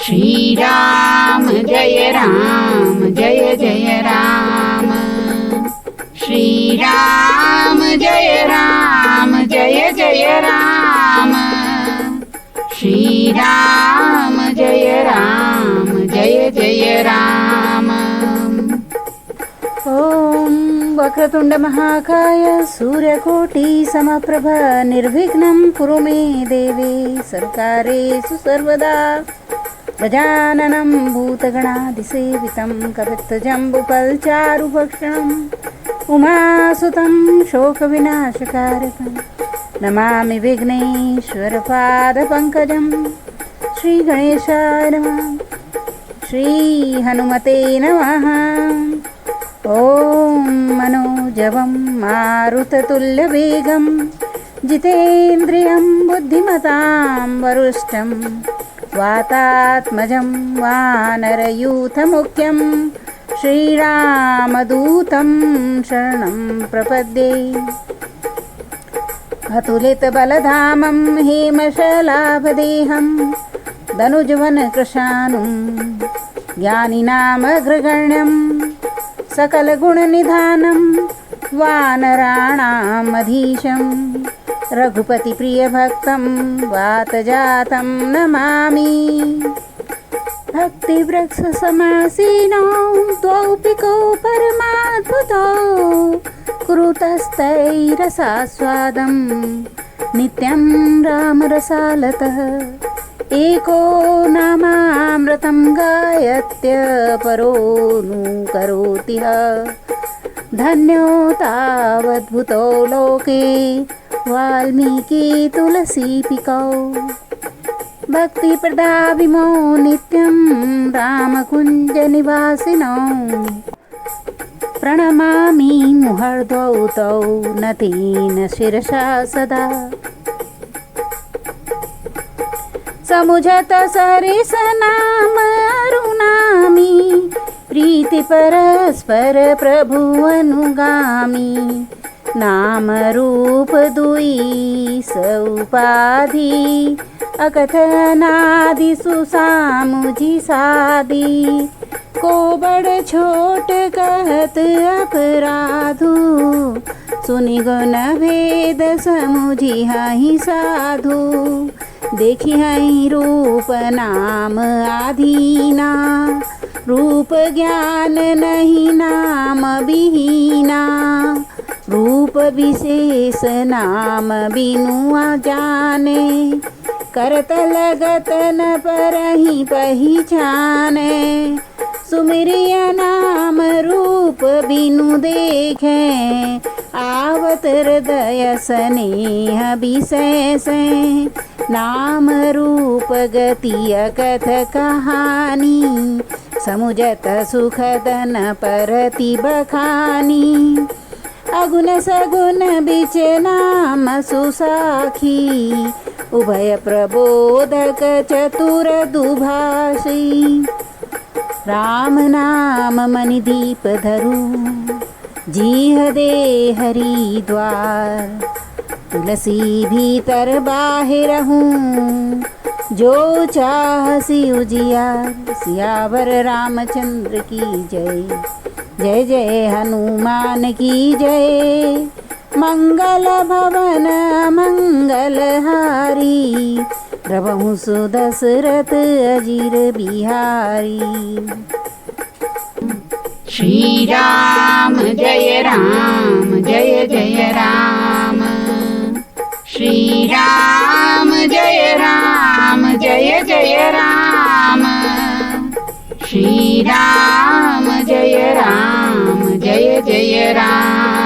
श्री राम जय जय राम। श्री राम जय जय राम। श्री राम जय जय राम। ओम वक्रतुंड महाकाय सूर्यकोटि समप्रभ निर्विघ्नं कुरु मे देवे सर्वकारेषु सर्वदा। गजाननं भूतगणादिसेवितं कपित्थजम्बुफलचारुभक्षणम् उमासुतं शोकविनाशकारकं नमामि विघ्नेश्वरपादपङ्कजं। श्रीगणेशाय नमः। श्रीहनुमते नमः। ॐ मनोजवं मारुततुल्यवेगं जितेन्द्रियं बुद्धिमतां वरिष्ठं वातात्मजं वानरयूथमुख्यं श्रीरामदूतं शरणं प्रपद्ये। अतुलितबलधामं हेमशलाभदेहं धनुजवनकृशानुं ज्ञानिनामग्रगण्यं सकलगुणनिधानं वानराणामधीशं रघुपतिप्रियभक्तं वातजातं नमामि। भक्तिवृक्षसमासीनौ द्वौ पिकौ परमाद्भुतौ कुरुतस्तैरसास्वादं नित्यं रामरसालतः। एको नामामृतं गायत्यपरो नु करोति ह। धन्यो तावद्भुतो लोके वाल्मीकि तुलसीपिकौ। भक्तिप्रदाविमो नित्यं रामकुञ्जनिवासिनौ। प्रणमामि मुहर्द्वौ तौ नतेन शिरसा सदा। समुझत सरिस नाम अरुणामि प्रीति परस्पर प्रभु अनुगामी। नाम रूप दुई सउपाधि अकथनादि सुसामुझि सादी। को बड़ छोट कहत अपराधु सुनि गुण भेद समुझि हहि साधु। देखि हई रूप नाम आधीना रूप ज्ञान नहीं नाम विहीना। रूप विशेष नाम बिनु जाने करत लगत न परहि पहिचाने। सुमिरिय नाम रूप बिनु देखे आवत हृदय स्नेह विशेष। नाम रूप गति अकथ कहानी समुझत सुखद न परति बखानी। अगुण सगुण बिच नाम सुसाखी उभय प्रबोधक चतुर दुभाषी। राम नाम मणिदीप धरु जीह दे हरिद्वार। तुलसी भीतर बाहिर हूँ जो चाहसी उजियार। सियावर रामचंद्र की जय जय जय हनुमान की जय। मंगल भवन मंगलहारी प्रभु सुदशरथ अजीर बिहारी। श्री राम जय जय राम। श्री राम जय जय राम। श्री राम जय जय राम।